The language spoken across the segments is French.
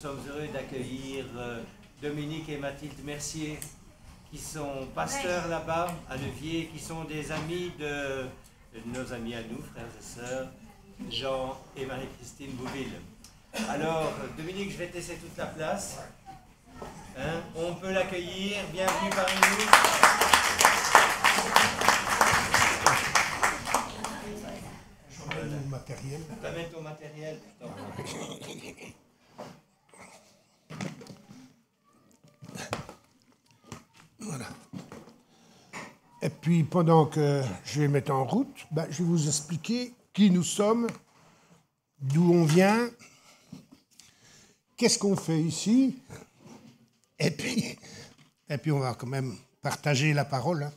Nous sommes heureux d'accueillir Dominique et Mathilde Mercier, qui sont pasteurs là-bas, à Neviers, qui sont des amis de nos amis à nous, frères et sœurs, Jean et Marie-Christine Bouville. Alors, Dominique, je vais te laisser toute la place. Hein? On peut l'accueillir. Bienvenue parmi nous. Je ramène mon matériel. Tu amènes ton matériel. Voilà. Et puis, pendant que je vais mettre en route, je vais vous expliquer qui nous sommes, d'où on vient, qu'est-ce qu'on fait ici, et puis on va quand même partager la parole. Hein.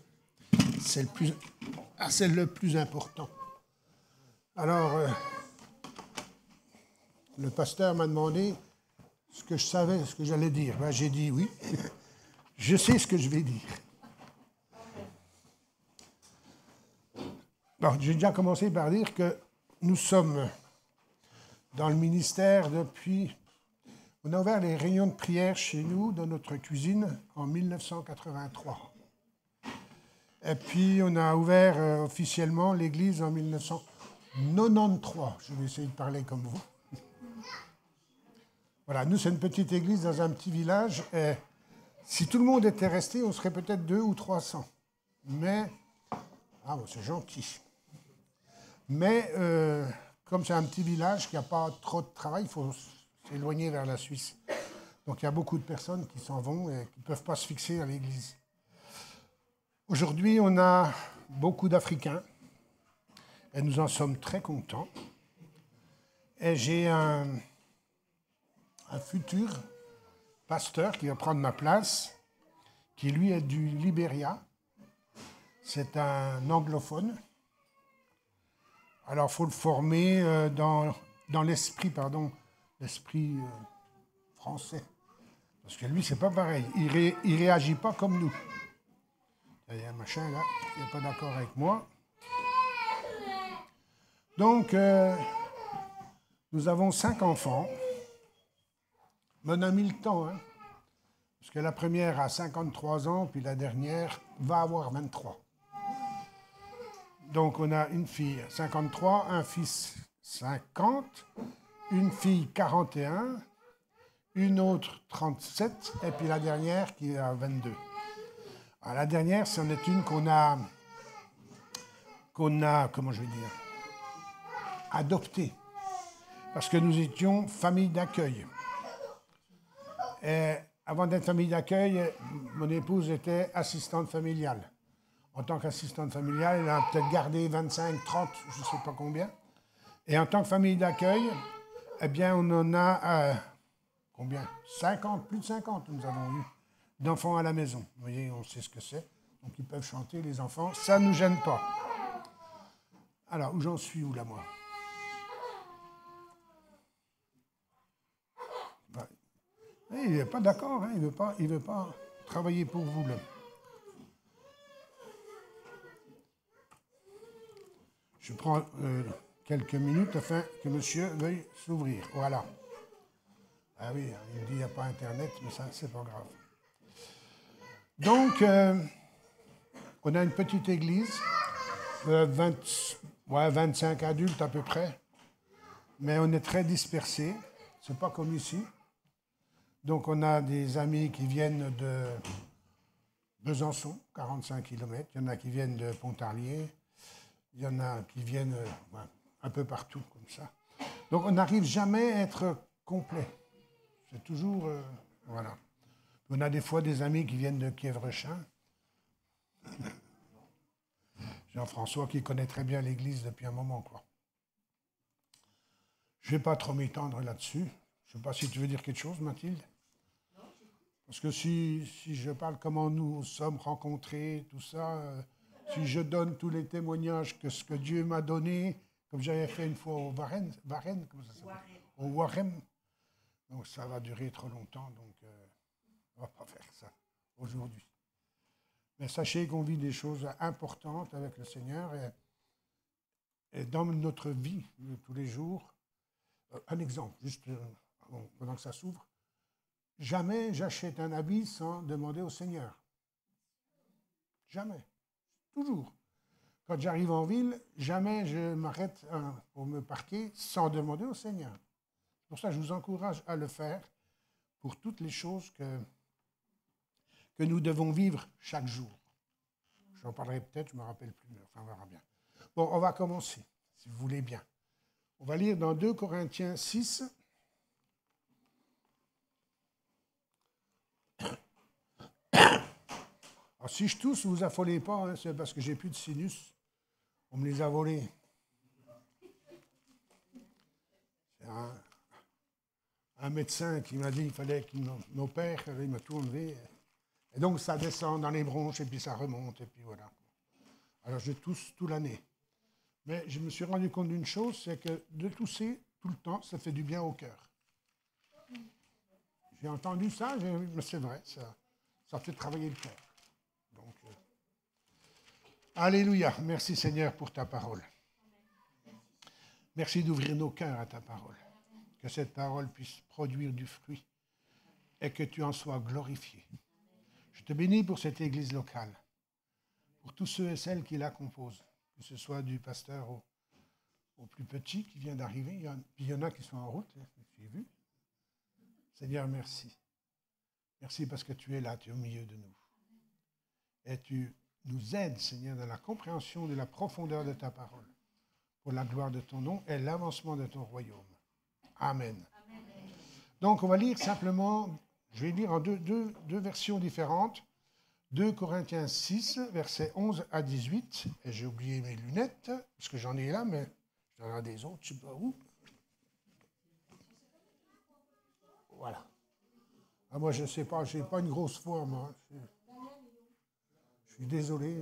C'est le plus important. Alors, le pasteur m'a demandé ce que je savais, ce que j'allais dire. J'ai dit oui. Je sais ce que je vais dire. Bon, j'ai déjà commencé par dire que nous sommes dans le ministère depuis... On a ouvert les réunions de prière chez nous, dans notre cuisine, en 1983. Et puis, on a ouvert officiellement l'église en 1993. Je vais essayer de parler comme vous. Voilà, nous, c'est une petite église dans un petit village. Et si tout le monde était resté, on serait peut-être 200 ou 300. Mais, c'est gentil. Mais, comme c'est un petit village qui n'a pas trop de travail, il faut s'éloigner vers la Suisse. Donc, il y a beaucoup de personnes qui s'en vont et qui ne peuvent pas se fixer à l'église. Aujourd'hui, on a beaucoup d'Africains et nous en sommes très contents. Et j'ai un futur pasteur qui va prendre ma place, qui lui est du Libéria. C'est un anglophone. Alors, il faut le former dans l'esprit français. Parce que lui, c'est pas pareil. Il réagit pas comme nous. Il y a un machin là, qui n'est pas d'accord avec moi. Donc, nous avons 5 enfants. Mais on a mis le temps, hein, parce que la première a 53 ans, puis la dernière va avoir 23. Donc, on a une fille 53, un fils 50, une fille 41, une autre 37, et puis la dernière qui a 22. Alors, la dernière, c'en est une qu'on a, comment je vais dire, adoptée, parce que nous étions famille d'accueil. Et avant d'être famille d'accueil, mon épouse était assistante familiale. En tant qu'assistante familiale, elle a peut-être gardé 25, 30, je ne sais pas combien. Et en tant que famille d'accueil, eh bien, on en a, combien 50, plus de 50 nous avons eu d'enfants à la maison. Vous voyez, on sait ce que c'est. Donc, ils peuvent chanter, les enfants. Ça ne nous gêne pas. Alors, où j'en suis, où là, moi? Il n'est pas d'accord, hein, il veut pas travailler pour vous, là. Je prends quelques minutes afin que monsieur veuille s'ouvrir. Voilà. Ah oui, il me dit qu'il n'y a pas Internet, mais ça, c'est pas grave. Donc, on a une petite église, 25 adultes à peu près, mais on est très dispersés. C'est pas comme ici. Donc, on a des amis qui viennent de Besançon, 45 km. Il y en a qui viennent de Pontarlier. Il y en a qui viennent un peu partout, comme ça. Donc, on n'arrive jamais à être complet. C'est toujours... voilà. On a des fois des amis qui viennent de Kievrechin. Jean-François, qui connaît très bien l'église depuis un moment, quoi. Je ne vais pas trop m'étendre là-dessus. Je ne sais pas si tu veux dire quelque chose, Mathilde. Parce que si je parle comment nous sommes rencontrés, tout ça, si je donne tous les témoignages que ce que Dieu m'a donné, comme j'avais fait une fois au Varenne, comment ça s'appelle? Au Warem. Donc ça va durer trop longtemps, donc on ne va pas faire ça aujourd'hui. Mais sachez qu'on vit des choses importantes avec le Seigneur et dans notre vie de tous les jours. Un exemple, juste pendant que ça s'ouvre. jamais j'achète un habit sans demander au Seigneur. Jamais. Toujours. Quand j'arrive en ville, jamais je m'arrête pour me parquer sans demander au Seigneur. Pour ça, je vous encourage à le faire pour toutes les choses que nous devons vivre chaque jour. J'en parlerai peut-être, je ne me rappelle plus, mais enfin, on verra bien. Bon, on va commencer, si vous voulez bien. On va lire dans 2 Corinthiens 6. Alors, si je tousse, ne vous affolez pas, hein, c'est parce que j'ai plus de sinus. On me les a volés. C'est un médecin qui m'a dit qu'il fallait qu'il m'opère, il m'a tout enlevé. Et donc, ça descend dans les bronches, et puis ça remonte, et puis voilà. Alors, je tousse toute l'année. Mais je me suis rendu compte d'une chose, c'est que de tousser tout le temps, ça fait du bien au cœur. J'ai entendu ça, mais c'est vrai, ça fait travailler le cœur. Donc, alléluia, merci Seigneur pour ta parole. Merci d'ouvrir nos cœurs à ta parole. Que cette parole puisse produire du fruit et que tu en sois glorifié. Je te bénis pour cette église locale, pour tous ceux et celles qui la composent, que ce soit du pasteur au plus petit qui vient d'arriver, il y en a qui sont en route, j'ai vu. Seigneur, merci. Merci parce que tu es là, tu es au milieu de nous. Et tu nous aides, Seigneur, dans la compréhension de la profondeur de ta parole, pour la gloire de ton nom et l'avancement de ton royaume. Amen. Amen. Donc, on va lire simplement, je vais lire en deux versions différentes. 2 Corinthiens 6, versets 11 à 18. Et j'ai oublié mes lunettes, parce que j'en ai là, mais j'en ai des autres, je ne sais pas où. Voilà. Ah, moi, je ne sais pas, je n'ai pas une grosse foi, moi. Je suis désolé.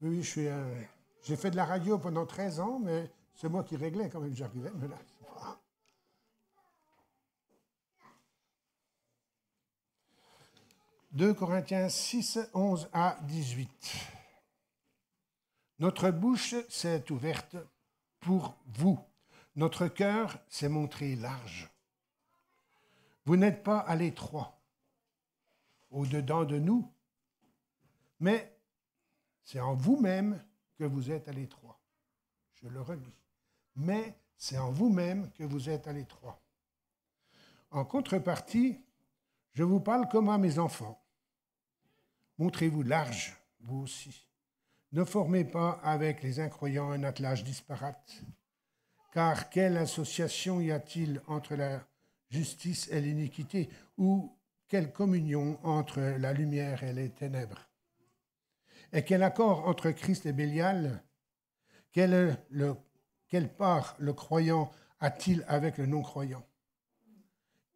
Oui, j'ai fait de la radio pendant 13 ans, mais c'est moi qui réglais quand même, j'arrivais, mais là, c'est pas... 2 Corinthiens 6, 11 à 18. Notre bouche s'est ouverte pour vous. Notre cœur s'est montré large. Vous n'êtes pas à l'étroit, au-dedans de nous, mais c'est en vous-même que vous êtes à l'étroit. Je le relis. Mais c'est en vous-même que vous êtes à l'étroit. En contrepartie, je vous parle comme à mes enfants. Montrez-vous large, vous aussi. Ne formez pas avec les incroyants un attelage disparate. Car quelle association y a-t-il entre la justice et l'iniquité, ou quelle communion entre la lumière et les ténèbres? Et quel accord entre Christ et Bélial? Quelle part le croyant a-t-il avec le non-croyant?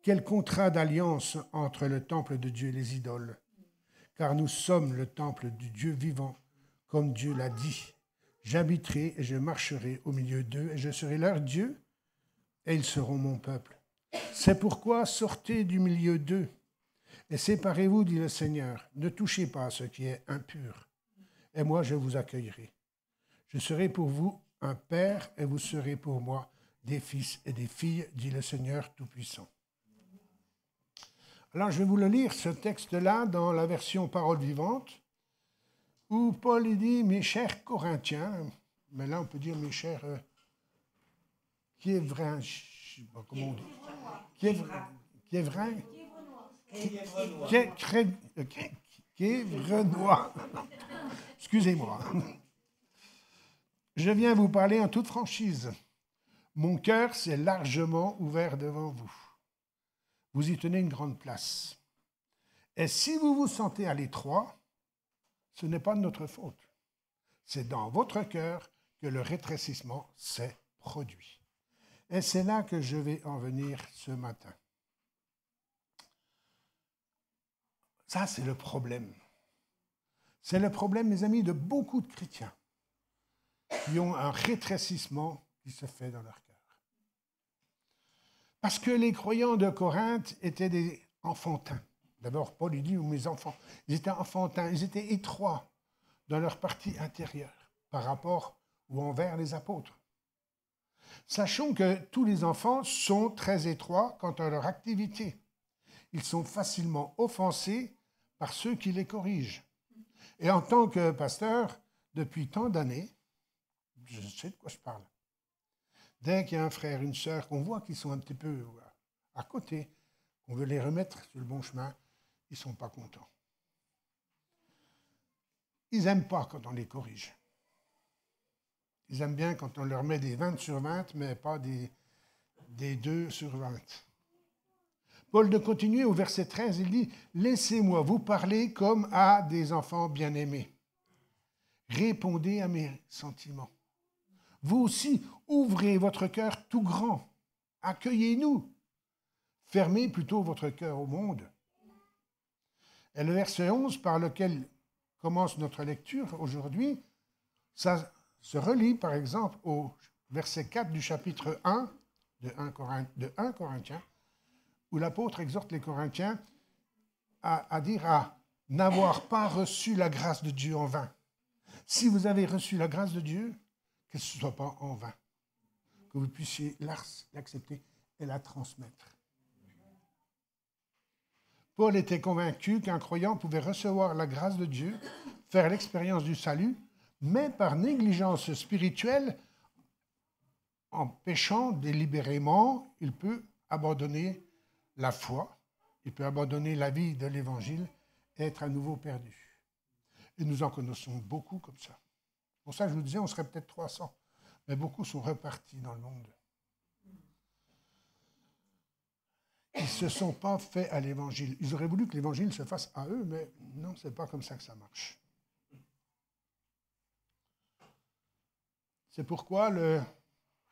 Quel contrat d'alliance entre le temple de Dieu et les idoles? Car nous sommes le temple du Dieu vivant, comme Dieu l'a dit. J'habiterai et je marcherai au milieu d'eux, et je serai leur Dieu, et ils seront mon peuple. C'est pourquoi sortez du milieu d'eux, et séparez-vous, dit le Seigneur. Ne touchez pas à ce qui est impur, et moi je vous accueillerai. Je serai pour vous un père, et vous serez pour moi des fils et des filles, dit le Seigneur Tout-Puissant. Alors je vais vous le lire, ce texte-là, dans la version Parole vivante, où Paul dit, mes chers Corinthiens, mais là on peut dire mes chers Kiévrins, je ne sais pas comment on dit, Kiévrenois. Excusez-moi. Je viens vous parler en toute franchise. Mon cœur s'est largement ouvert devant vous. Vous y tenez une grande place. Et si vous vous sentez à l'étroit, ce n'est pas de notre faute. C'est dans votre cœur que le rétrécissement s'est produit. Et c'est là que je vais en venir ce matin. Ça, c'est le problème. C'est le problème, mes amis, de beaucoup de chrétiens qui ont un rétrécissement qui se fait dans leur cœur. Parce que les croyants de Corinthe étaient des enfantins. D'abord, Paul il dit, mes enfants, ils étaient enfantins, ils étaient étroits dans leur partie intérieure par rapport ou envers les apôtres. Sachons que tous les enfants sont très étroits quant à leur activité. Ils sont facilement offensés par ceux qui les corrigent. Et en tant que pasteur, depuis tant d'années, je sais de quoi je parle. Dès qu'il y a un frère, une sœur, qu'on voit qu'ils sont un petit peu à côté, qu'on veut les remettre sur le bon chemin, ils ne sont pas contents. Ils n'aiment pas quand on les corrige. Ils aiment bien quand on leur met des 20 sur 20, mais pas des 2 sur 20. Paul de continuer au verset 13, il dit « Laissez-moi vous parler comme à des enfants bien-aimés. Répondez à mes sentiments. Vous aussi, ouvrez votre cœur tout grand. Accueillez-nous. Fermez plutôt votre cœur au monde. » Et le verset 11, par lequel commence notre lecture aujourd'hui, ça se relie par exemple au verset 4 du chapitre 1 de 1 Corinthiens, où l'apôtre exhorte les Corinthiens à dire à n'avoir pas reçu la grâce de Dieu en vain. Si vous avez reçu la grâce de Dieu, que ce ne soit pas en vain, que vous puissiez l'accepter et la transmettre. Paul était convaincu qu'un croyant pouvait recevoir la grâce de Dieu, faire l'expérience du salut, mais par négligence spirituelle, en péchant délibérément, il peut abandonner la foi, il peut abandonner la vie de l'Évangile et être à nouveau perdu. Et nous en connaissons beaucoup comme ça. Pour ça, je vous disais, on serait peut-être 300, mais beaucoup sont repartis dans le monde. Ils ne se sont pas faits à l'Évangile. Ils auraient voulu que l'Évangile se fasse à eux, mais non, ce n'est pas comme ça que ça marche. C'est pourquoi le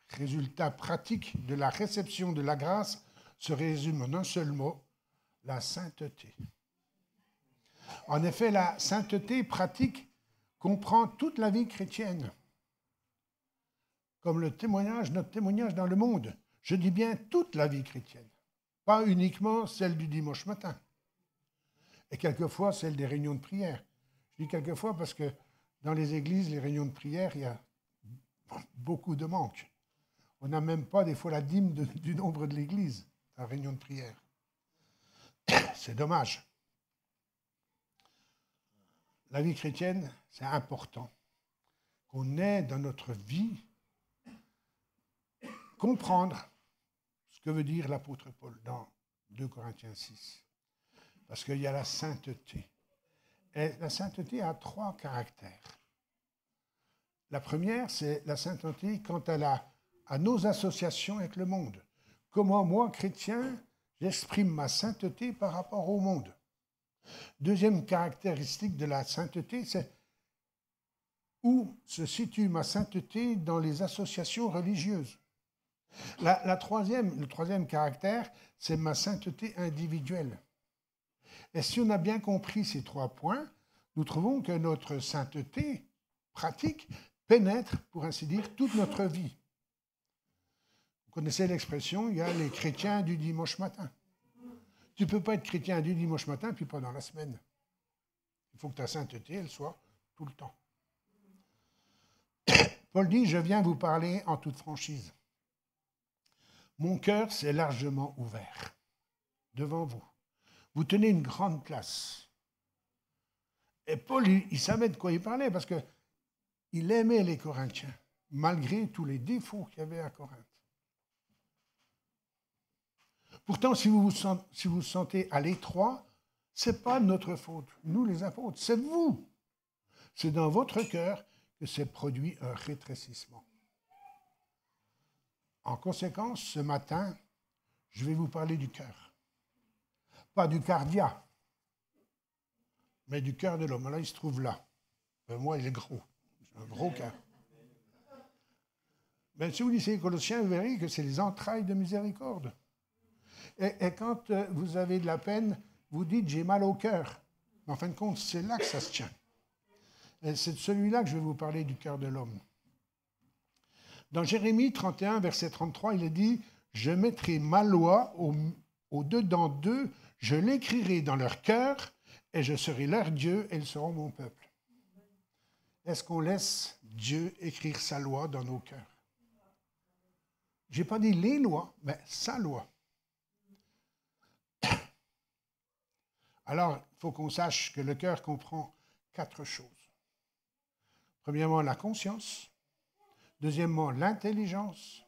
résultat pratique de la réception de la grâce se résume en un seul mot, la sainteté. En effet, la sainteté pratique comprend toute la vie chrétienne, comme notre témoignage dans le monde. Je dis bien toute la vie chrétienne, pas uniquement celle du dimanche matin, et quelquefois celle des réunions de prière. Je dis quelquefois parce que dans les églises, les réunions de prière, il y a beaucoup de manques. On n'a même pas des fois la dîme du nombre de l'église, la réunion de prière. C'est dommage. La vie chrétienne, c'est important qu'on ait dans notre vie comprendre ce que veut dire l'apôtre Paul dans 2 Corinthiens 6. Parce qu'il y a la sainteté. Et la sainteté a 3 caractères. La première, c'est la sainteté quant à nos associations avec le monde. Comment moi, chrétien, j'exprime ma sainteté par rapport au monde. Deuxième caractéristique de la sainteté, c'est où se situe ma sainteté dans les associations religieuses. Le troisième caractère, c'est ma sainteté individuelle. Et si on a bien compris ces 3 points, nous trouvons que notre sainteté pratique pénètre, pour ainsi dire, toute notre vie. Vous connaissez l'expression, il y a les chrétiens du dimanche matin. Tu ne peux pas être chrétien du dimanche matin puis pas dans la semaine. Il faut que ta sainteté, elle soit tout le temps. Paul dit, je viens vous parler en toute franchise. Mon cœur s'est largement ouvert devant vous. Vous tenez une grande place. Et Paul, il savait de quoi il parlait parce qu'il aimait les Corinthiens, malgré tous les défauts qu'il y avait à Corinthe. Pourtant, si vous vous sentez à l'étroit, ce n'est pas notre faute, nous les apôtres, c'est vous. C'est dans votre cœur que s'est produit un rétrécissement. En conséquence, ce matin, je vais vous parler du cœur. Pas du cardia, mais du cœur de l'homme. Là, il se trouve là. Ben, moi, il est gros. J'ai un gros cœur. Mais si vous lisez les Colossiens, vous verrez que c'est les entrailles de miséricorde. Et quand vous avez de la peine, vous dites « j'ai mal au cœur ». Mais en fin de compte, c'est là que ça se tient. Et c'est de celui-là que je vais vous parler du cœur de l'homme. Dans Jérémie 31, verset 33, il est dit « Je mettrai ma loi au-dedans d'eux, je l'écrirai dans leur cœur, et je serai leur Dieu, et ils seront mon peuple. » Est-ce qu'on laisse Dieu écrire sa loi dans nos cœurs? Je n'ai pas dit les lois, mais sa loi. Alors, il faut qu'on sache que le cœur comprend 4 choses. Premièrement, la conscience. Deuxièmement, l'intelligence.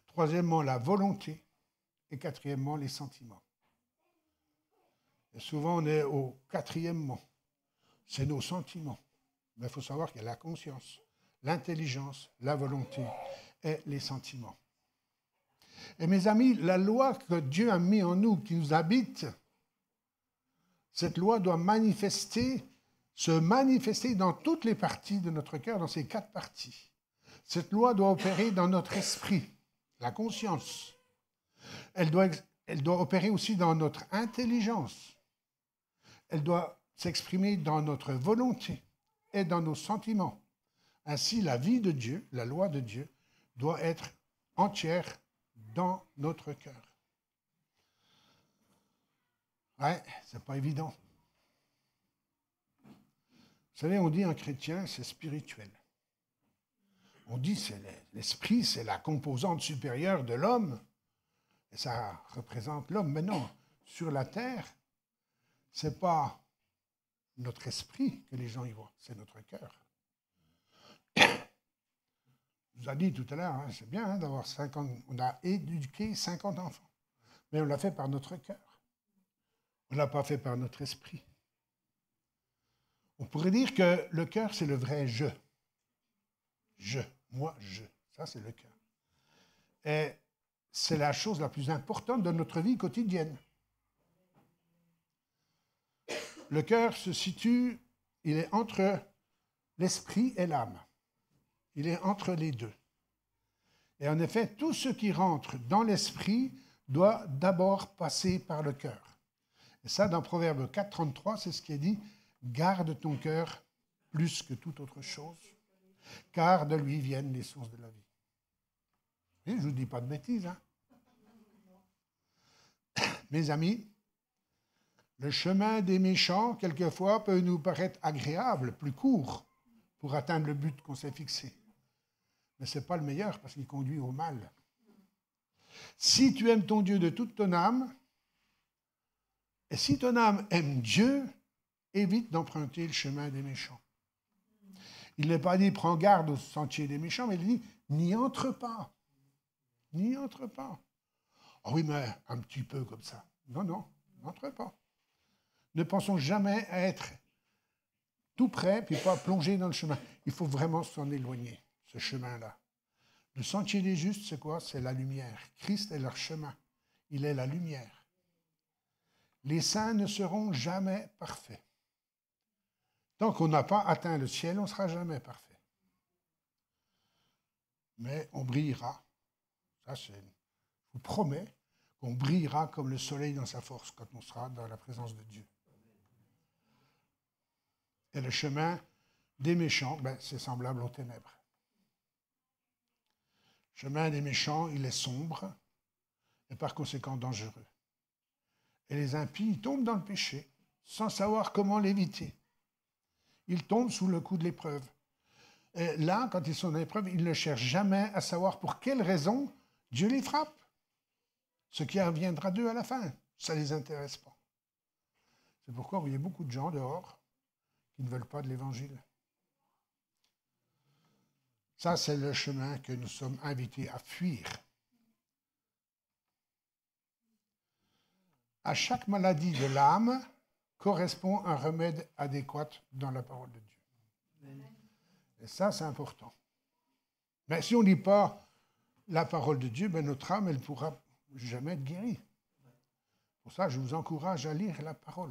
Troisièmement, la volonté. Et quatrièmement, les sentiments. Et souvent, on est au quatrièmement. C'est nos sentiments. Mais il faut savoir qu'il y a la conscience, l'intelligence, la volonté et les sentiments. Et mes amis, la loi que Dieu a mise en nous, qui nous habite, cette loi doit se manifester dans toutes les parties de notre cœur, dans ces 4 parties. Cette loi doit opérer dans notre esprit, la conscience. Elle doit opérer aussi dans notre intelligence. Elle doit s'exprimer dans notre volonté et dans nos sentiments. Ainsi, la vie de Dieu, la loi de Dieu, doit être entière dans notre cœur. Ouais, c'est pas évident. Vous savez, on dit un chrétien, c'est spirituel. On dit que l'esprit, c'est la composante supérieure de l'homme. Et ça représente l'homme. Mais non, sur la terre, ce n'est pas notre esprit que les gens y voient, c'est notre cœur. Je vous ai dit tout à l'heure, hein, c'est bien d'avoir 50, on a éduqué 50 enfants. Mais on l'a fait par notre cœur. On ne l'a pas fait par notre esprit. On pourrait dire que le cœur, c'est le vrai je. Je, moi, je. Ça, c'est le cœur. Et c'est la chose la plus importante de notre vie quotidienne. Le cœur se situe, il est entre l'esprit et l'âme. Il est entre les deux. Et en effet, tout ce qui rentre dans l'esprit doit d'abord passer par le cœur. Et ça, dans Proverbe 4, 33, c'est ce qui est dit, « Garde ton cœur plus que toute autre chose, car de lui viennent les sources de la vie. » Et je ne vous dis pas de bêtises, hein. Mes amis, le chemin des méchants, quelquefois, peut nous paraître agréable, plus court, pour atteindre le but qu'on s'est fixé. Mais ce n'est pas le meilleur, parce qu'il conduit au mal. Si tu aimes ton Dieu de toute ton âme, et si ton âme aime Dieu, évite d'emprunter le chemin des méchants. Il n'est pas dit, prends garde au sentier des méchants, mais il dit, n'y entre pas. N'y entre pas. Ah oui, mais un petit peu comme ça. Non, non, n'entre pas. Ne pensons jamais à être tout près, puis pas plonger dans le chemin. Il faut vraiment s'en éloigner, ce chemin-là. Le sentier des justes, c'est quoi? C'est la lumière. Christ est leur chemin. Il est la lumière. Les saints ne seront jamais parfaits. Tant qu'on n'a pas atteint le ciel, on ne sera jamais parfait. Mais on brillera. Ça, je vous promets qu'on brillera comme le soleil dans sa force quand on sera dans la présence de Dieu. Et le chemin des méchants, c'est semblable aux ténèbres. Le chemin des méchants, il est sombre et par conséquent dangereux. Et les impies, ils tombent dans le péché sans savoir comment l'éviter. Ils tombent sous le coup de l'épreuve. Et là, quand ils sont dans l'épreuve, ils ne cherchent jamais à savoir pour quelle raison Dieu les frappe. Ce qui reviendra d'eux à la fin, ça ne les intéresse pas. C'est pourquoi il y a beaucoup de gens dehors qui ne veulent pas de l'Évangile. Ça, c'est le chemin que nous sommes invités à fuir. À chaque maladie de l'âme correspond un remède adéquat dans la parole de Dieu. Et ça, c'est important. Mais si on ne lit pas la parole de Dieu, notre âme, elle ne pourra jamais être guérie. Pour ça, je vous encourage à lire la parole.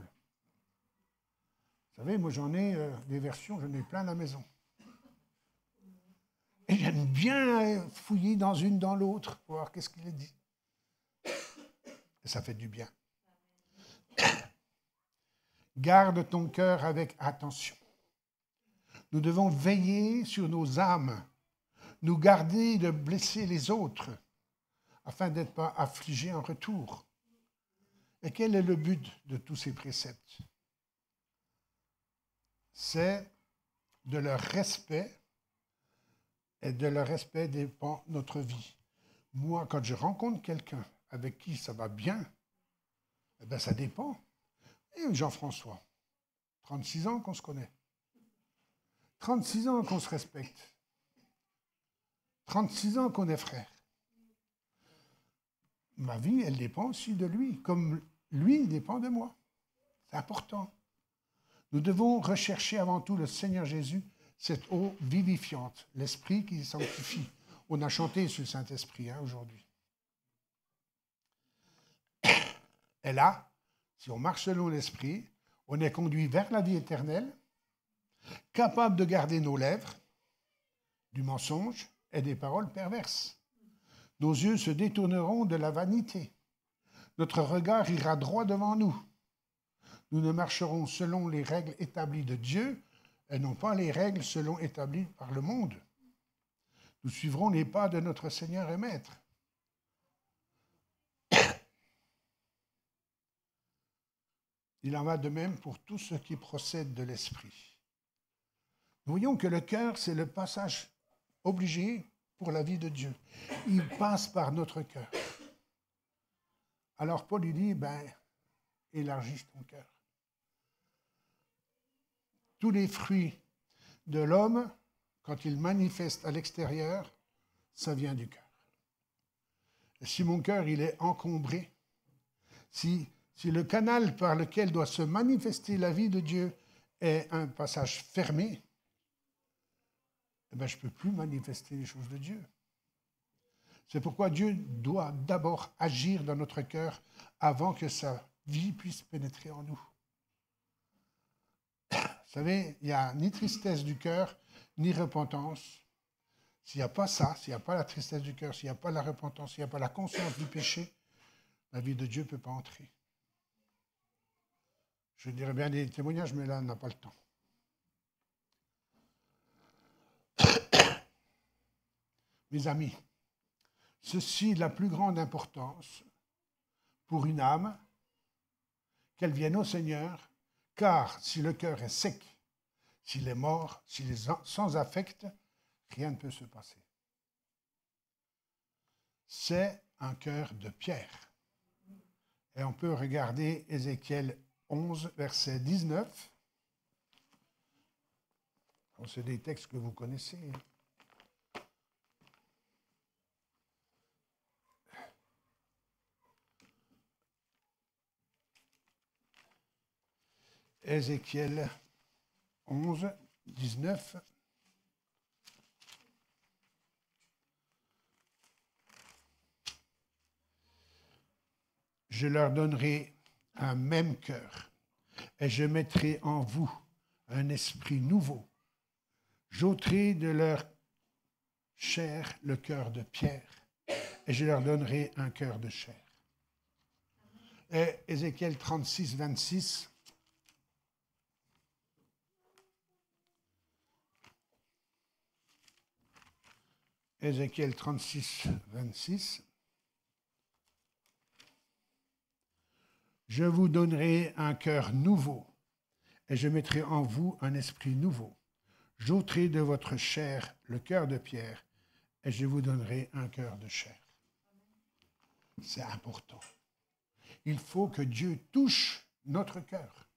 Vous savez, moi, j'en ai des versions, j'en ai plein à la maison. Et j'aime bien fouiller dans une, dans l'autre, pour voir qu'est-ce qu'il est dit. Et ça fait du bien. Garde ton cœur avec attention. Nous devons veiller sur nos âmes, nous garder de blesser les autres, afin d'être pas affligés en retour. Et quel est le but de tous ces préceptes? C'est de leur respect, et de leur respect dépend notre vie. Moi, quand je rencontre quelqu'un avec qui ça va bien, eh ben, ça dépend. Et Jean-François, 36 ans qu'on se connaît. 36 ans qu'on se respecte. 36 ans qu'on est frères. Ma vie, elle dépend aussi de lui, comme lui dépend de moi. C'est important. Nous devons rechercher avant tout le Seigneur Jésus, cette eau vivifiante, l'Esprit qui sanctifie. On a chanté sur le Saint-Esprit aujourd'hui. Et là, si on marche selon l'Esprit, on est conduit vers la vie éternelle, capable de garder nos lèvres du mensonge et des paroles perverses. Nos yeux se détourneront de la vanité. Notre regard ira droit devant nous. Nous ne marcherons selon les règles établies de Dieu et non pas les règles selon établies par le monde. Nous suivrons les pas de notre Seigneur et Maître. Il en va de même pour tout ce qui procède de l'esprit. Nous voyons que le cœur, c'est le passage obligé pour la vie de Dieu. Il passe par notre cœur. Alors Paul, il dit, élargis ton cœur. Tous les fruits de l'homme, quand il manifeste à l'extérieur, ça vient du cœur. Et si mon cœur, il est encombré, si le canal par lequel doit se manifester la vie de Dieu est un passage fermé, je ne peux plus manifester les choses de Dieu. C'est pourquoi Dieu doit d'abord agir dans notre cœur avant que sa vie puisse pénétrer en nous. Vous savez, il n'y a ni tristesse du cœur, ni repentance. S'il n'y a pas ça, s'il n'y a pas la tristesse du cœur, s'il n'y a pas la repentance, s'il n'y a pas la conscience du péché, la vie de Dieu ne peut pas entrer. Je dirais bien des témoignages, mais là, on n'a pas le temps. Mes amis, ceci est la plus grande importance pour une âme, qu'elle vienne au Seigneur, car si le cœur est sec, s'il est mort, s'il est sans affect, rien ne peut se passer. C'est un cœur de pierre. Et on peut regarder Ézéchiel 11, verset 19. C'est des textes que vous connaissez. Ézéchiel 11, 19. Je leur donnerai un même cœur, et je mettrai en vous un esprit nouveau. J'ôterai de leur chair le cœur de pierre, et je leur donnerai un cœur de chair. Et Ézéchiel 36, 26. Ézéchiel 36, 26. Je vous donnerai un cœur nouveau, et je mettrai en vous un esprit nouveau. J'ôterai de votre chair le cœur de pierre, et je vous donnerai un cœur de chair. C'est important. Il faut que Dieu touche notre cœur,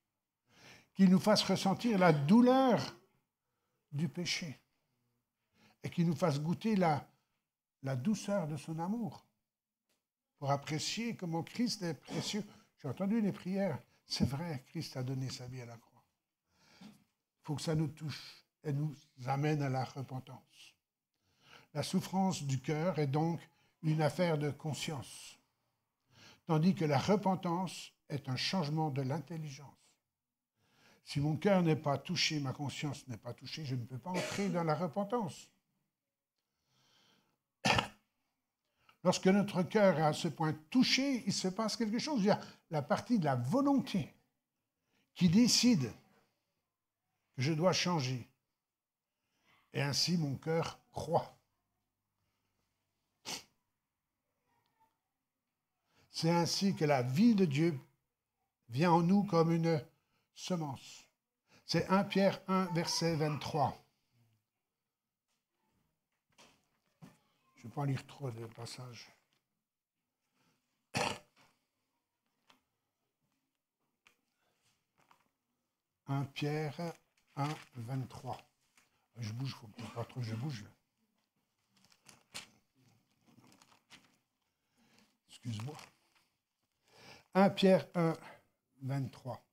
qu'il nous fasse ressentir la douleur du péché, et qu'il nous fasse goûter la douceur de son amour, pour apprécier comment Christ est précieux. J'ai entendu les prières, c'est vrai, Christ a donné sa vie à la croix. Il faut que ça nous touche et nous amène à la repentance. La souffrance du cœur est donc une affaire de conscience, tandis que la repentance est un changement de l'intelligence. Si mon cœur n'est pas touché, ma conscience n'est pas touchée, je ne peux pas entrer dans la repentance. Lorsque notre cœur est à ce point touché, il se passe quelque chose. Il y a la partie de la volonté qui décide que je dois changer. Et ainsi, mon cœur croît. C'est ainsi que la vie de Dieu vient en nous comme une semence. C'est 1 Pierre 1, verset 23. Je ne vais pas lire trop de passages. 1 Pierre 1, 23. Je bouge, il ne faut pas trop que je bouge. Excuse-moi. 1 Pierre 1, 23.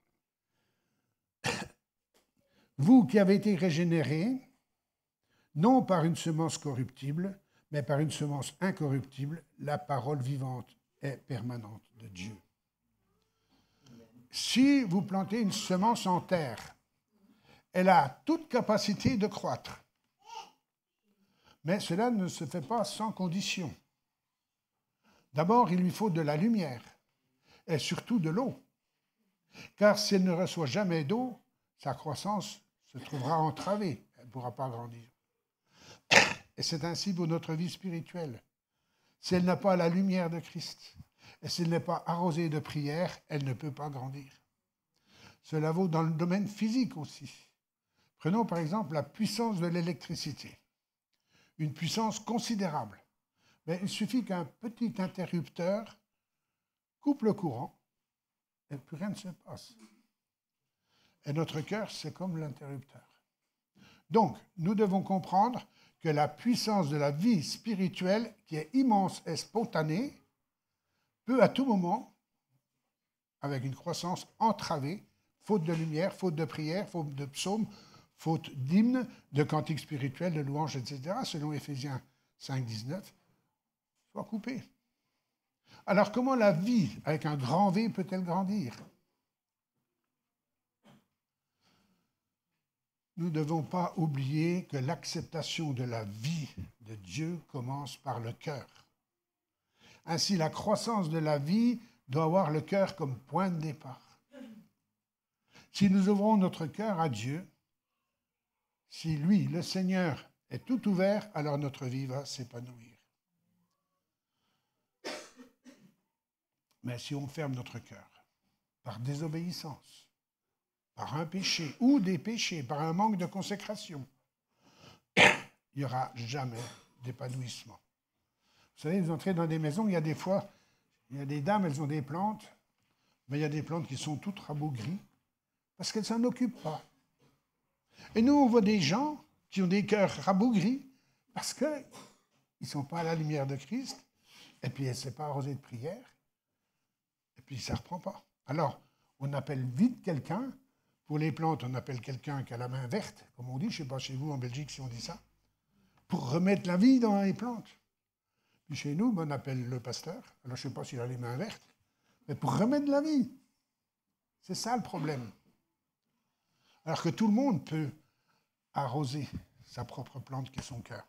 Vous qui avez été régénérés, non par une semence corruptible, mais par une semence incorruptible, la parole vivante et permanente de Dieu. Si vous plantez une semence en terre, elle a toute capacité de croître. Mais cela ne se fait pas sans condition. D'abord, il lui faut de la lumière et surtout de l'eau. Car si elle ne reçoit jamais d'eau, sa croissance se trouvera entravée. Elle ne pourra pas grandir. Et c'est ainsi pour notre vie spirituelle. Si elle n'a pas la lumière de Christ et si elle n'est pas arrosée de prière, elle ne peut pas grandir. Cela vaut dans le domaine physique aussi. Prenons par exemple la puissance de l'électricité. Une puissance considérable. Mais il suffit qu'un petit interrupteur coupe le courant et plus rien ne se passe. Et notre cœur, c'est comme l'interrupteur. Donc, nous devons comprendre que la puissance de la vie spirituelle, qui est immense et spontanée, peut à tout moment, avec une croissance entravée, faute de lumière, faute de prière, faute de psaumes, faute d'hymnes, de cantiques spirituels, de louanges, etc., selon Éphésiens 5, 19, soit coupée. Alors comment la vie, avec un grand V, peut-elle grandir? Nous ne devons pas oublier que l'acceptation de la vie de Dieu commence par le cœur. Ainsi, la croissance de la vie doit avoir le cœur comme point de départ. Si nous ouvrons notre cœur à Dieu, si lui, le Seigneur, est tout ouvert, alors notre vie va s'épanouir. Mais si on ferme notre cœur par désobéissance, par un péché ou des péchés, par un manque de consécration, il n'y aura jamais d'épanouissement. Vous savez, vous entrez dans des maisons, il y a des fois, il y a des dames, elles ont des plantes, mais il y a des plantes qui sont toutes rabougries parce qu'elles ne s'en occupent pas. Et nous, on voit des gens qui ont des cœurs rabougris parce qu'ils ne sont pas à la lumière de Christ, et puis elles ne sont pas arrosées de prière, et puis ça ne reprend pas. Alors, on appelle vite quelqu'un. Pour les plantes, on appelle quelqu'un qui a la main verte, comme on dit, je ne sais pas chez vous en Belgique si on dit ça, pour remettre la vie dans les plantes. Puis chez nous, on appelle le pasteur, alors je ne sais pas s'il a les mains vertes, mais pour remettre la vie. C'est ça le problème. Alors que tout le monde peut arroser sa propre plante qui est son cœur.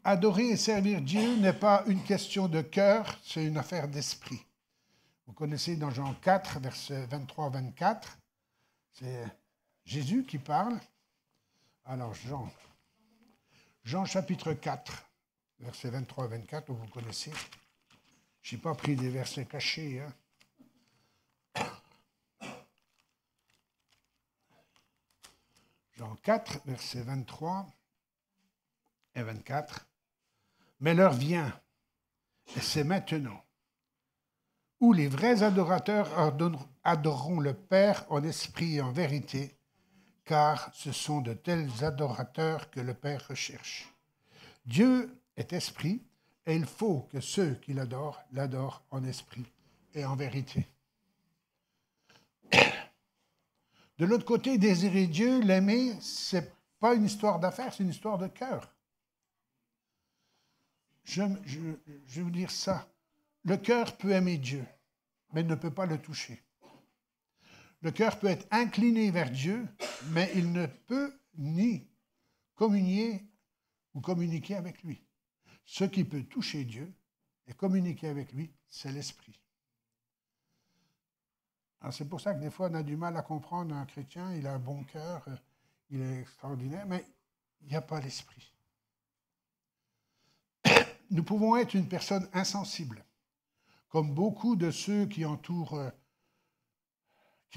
Adorer et servir Dieu n'est pas une question de cœur, c'est une affaire d'esprit. Vous connaissez dans Jean 4, versets 23-24, c'est Jésus qui parle. Alors Jean chapitre 4, versets 23-24, vous connaissez. Je n'ai pas pris des versets cachés. Jean 4, versets 23 et 24. Mais l'heure vient, et c'est maintenant, où les vrais adorateurs adoreront le Père en esprit et en vérité, car ce sont de tels adorateurs que le Père recherche. Dieu est esprit, et il faut que ceux qui l'adorent en esprit et en vérité. De l'autre côté, désirer Dieu, l'aimer, ce n'est pas une histoire d'affaires, c'est une histoire de cœur. Je vais vous dire ça. Le cœur peut aimer Dieu, mais il ne peut pas le toucher. Le cœur peut être incliné vers Dieu, mais il ne peut ni communier ou communiquer avec lui. Ce qui peut toucher Dieu et communiquer avec lui, c'est l'esprit. Alors c'est pour ça que des fois, on a du mal à comprendre un chrétien, il a un bon cœur, il est extraordinaire, mais il n'y a pas l'esprit. Nous pouvons être une personne insensible, comme beaucoup de ceux qui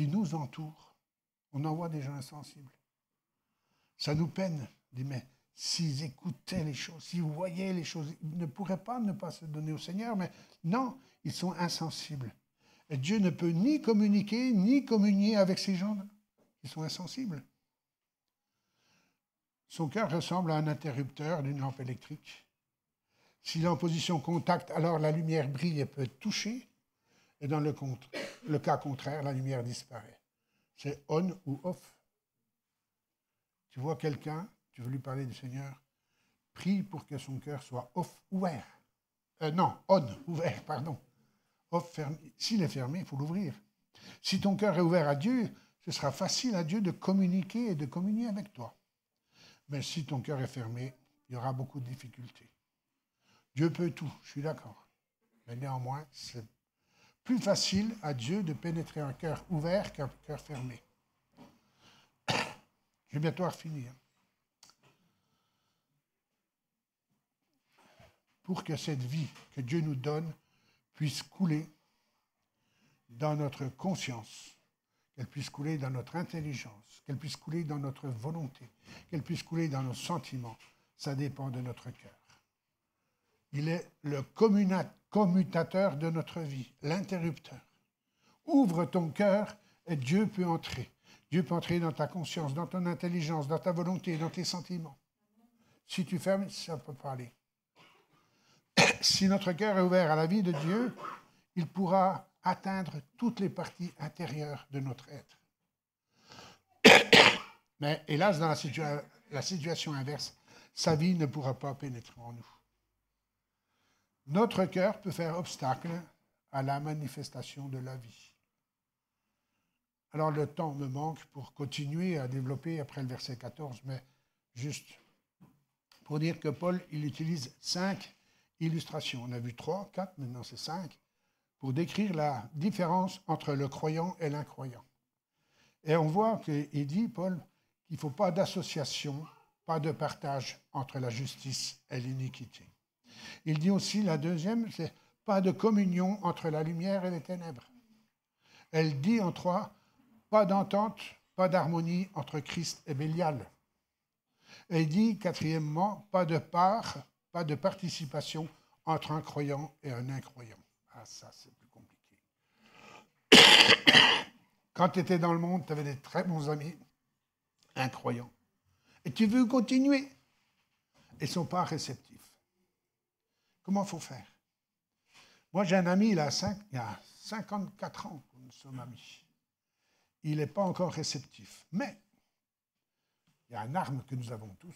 nous entourent. On en voit des gens insensibles. Ça nous peine Il dit, mais s'ils écoutaient les choses, s'ils voyaient les choses, ils ne pourraient pas ne pas se donner au Seigneur, mais non, ils sont insensibles. Et Dieu ne peut ni communiquer, ni communier avec ces gens-là. Ils sont insensibles. Son cœur ressemble à un interrupteur d'une lampe électrique. S'il est en position contact, alors la lumière brille et peut être touchée. Et dans le cas contraire, la lumière disparaît. C'est on ou off. Tu vois quelqu'un, tu veux lui parler du Seigneur, prie pour que son cœur soit off, ouvert. Non, on, ouvert, pardon. Off, fermé. S'il est fermé, il faut l'ouvrir. Si ton cœur est ouvert à Dieu, ce sera facile à Dieu de communiquer et de communier avec toi. Mais si ton cœur est fermé, il y aura beaucoup de difficultés. Dieu peut tout, je suis d'accord. Mais néanmoins, c'est plus facile à Dieu de pénétrer un cœur ouvert qu'un cœur fermé. Je vais bientôt finir. Pour que cette vie que Dieu nous donne puisse couler dans notre conscience, qu'elle puisse couler dans notre intelligence, qu'elle puisse couler dans notre volonté, qu'elle puisse couler dans nos sentiments, ça dépend de notre cœur. Il est le commutateur de notre vie, l'interrupteur. Ouvre ton cœur et Dieu peut entrer. Dieu peut entrer dans ta conscience, dans ton intelligence, dans ta volonté, dans tes sentiments. Si tu fermes, ça ne peut pas aller. Si notre cœur est ouvert à la vie de Dieu, il pourra atteindre toutes les parties intérieures de notre être. Mais hélas, dans la situation inverse, sa vie ne pourra pas pénétrer en nous. Notre cœur peut faire obstacle à la manifestation de la vie. Alors le temps me manque pour continuer à développer après le verset 14, mais juste pour dire que Paul, il utilise 5 illustrations. On a vu 3, 4, maintenant c'est 5, pour décrire la différence entre le croyant et l'incroyant. Et on voit qu'il dit, Paul, qu'il ne faut pas d'association, pas de partage entre la justice et l'iniquité. Il dit aussi, la deuxième, c'est pas de communion entre la lumière et les ténèbres. Elle dit en 3, pas d'entente, pas d'harmonie entre Christ et Bélial. Et il dit, quatrièmement, pas de part, pas de participation entre un croyant et un incroyant. Ah, ça, c'est plus compliqué. Quand tu étais dans le monde, tu avais des très bons amis, incroyants. Et tu veux continuer. Ils ne sont pas réceptifs. Comment il faut faire? Moi, j'ai un ami, il y a 54 ans que nous sommes amis. Il n'est pas encore réceptif. Mais il y a une arme que nous avons tous,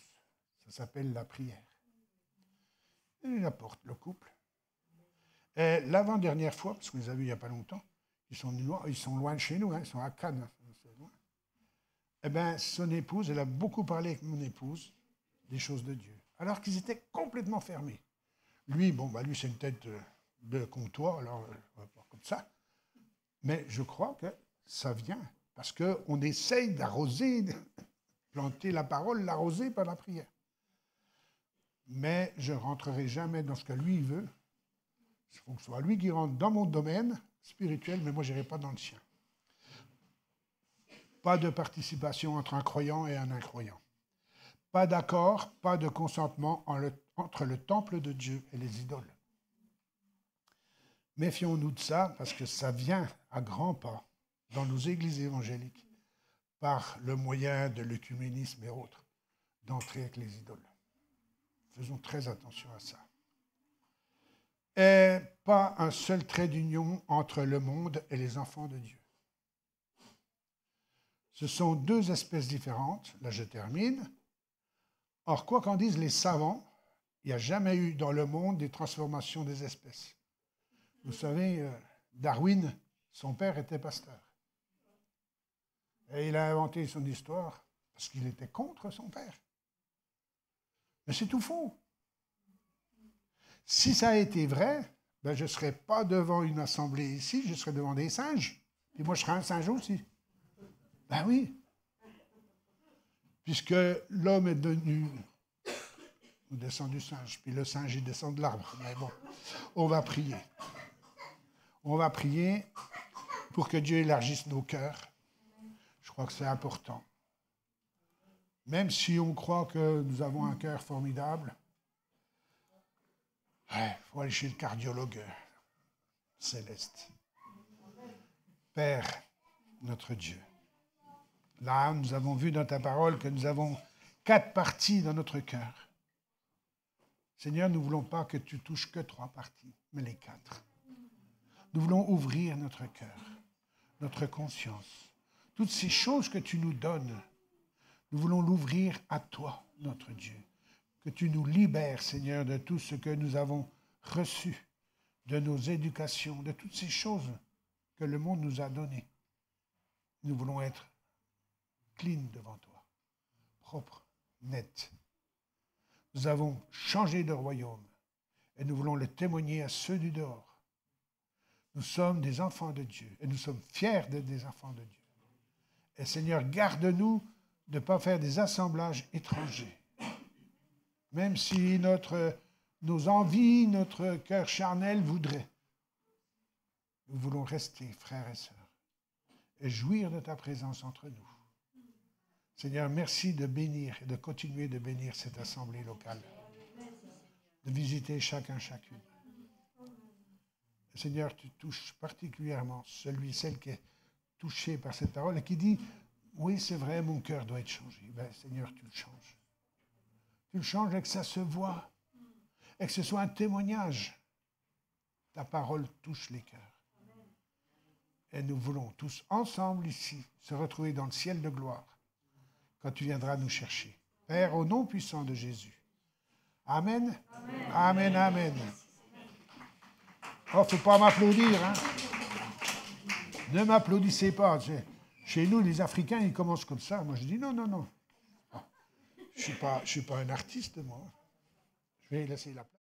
ça s'appelle la prière. Il apporte le couple. Et l'avant-dernière fois, parce qu'on les a vus il n'y a pas longtemps, ils sont loin de chez nous, hein, ils sont à Cannes. Eh bien, son épouse, elle a beaucoup parlé avec mon épouse des choses de Dieu, alors qu'ils étaient complètement fermés. Lui, lui, c'est une tête de comptoir, alors on va pas comme ça. Mais je crois que ça vient, parce qu'on essaye d'arroser, de planter la parole, l'arroser par la prière. Mais je ne rentrerai jamais dans ce que lui veut. Il faut que ce soit lui qui rentre dans mon domaine spirituel, mais moi, je n'irai pas dans le sien. Pas de participation entre un croyant et un incroyant. Pas d'accord, pas de consentement entre le temple de Dieu et les idoles. Méfions-nous de ça, parce que ça vient à grands pas dans nos églises évangéliques, par le moyen de l'œcuménisme et autres, d'entrer avec les idoles. Faisons très attention à ça. Et pas un seul trait d'union entre le monde et les enfants de Dieu. Ce sont deux espèces différentes. Là, je termine. Or, quoi qu'en disent les savants, il n'y a jamais eu dans le monde des transformations des espèces. Vous savez, Darwin, son père était pasteur. Et il a inventé son histoire parce qu'il était contre son père. Mais c'est tout faux. Si ça a été vrai, je ne serais pas devant une assemblée ici, je serais devant des singes. Et moi, je serais un singe aussi. Ben oui. Puisque l'homme est devenu... On descend du singe, puis le singe, il descend de l'arbre. Mais bon, on va prier. On va prier pour que Dieu élargisse nos cœurs. Je crois que c'est important. Même si on croit que nous avons un cœur formidable, il faut aller chez le cardiologue céleste. Père, notre Dieu, là, nous avons vu dans ta parole que nous avons 4 parties dans notre cœur. Seigneur, nous ne voulons pas que tu touches que 3 parties, mais les 4. Nous voulons ouvrir notre cœur, notre conscience. Toutes ces choses que tu nous donnes, nous voulons l'ouvrir à toi, notre Dieu. Que tu nous libères, Seigneur, de tout ce que nous avons reçu, de nos éducations, de toutes ces choses que le monde nous a données. Nous voulons être clean devant toi, propre, net. Nous avons changé de royaume et nous voulons le témoigner à ceux du dehors. Nous sommes des enfants de Dieu et nous sommes fiers d'être des enfants de Dieu. Et Seigneur, garde-nous de ne pas faire des assemblages étrangers. Même si nos envies, notre cœur charnel voudrait. Nous voulons rester frères et sœurs et jouir de ta présence entre nous. Seigneur, merci de bénir et de continuer de bénir cette assemblée locale, de visiter chacune. Seigneur, tu touches particulièrement celle qui est touchée par cette parole et qui dit, oui, c'est vrai, mon cœur doit être changé. Ben, Seigneur, tu le changes. Tu le changes et que ça se voit et que ce soit un témoignage. Ta parole touche les cœurs. Et nous voulons tous ensemble ici se retrouver dans le ciel de gloire quand tu viendras nous chercher. Père, au nom puissant de Jésus. Amen. Amen, amen. Amen. Oh, il ne faut pas m'applaudir, hein. Ne m'applaudissez pas. Chez nous, les Africains, ils commencent comme ça. Moi, je dis non. Oh, je ne suis pas un artiste, moi. Je vais laisser la place.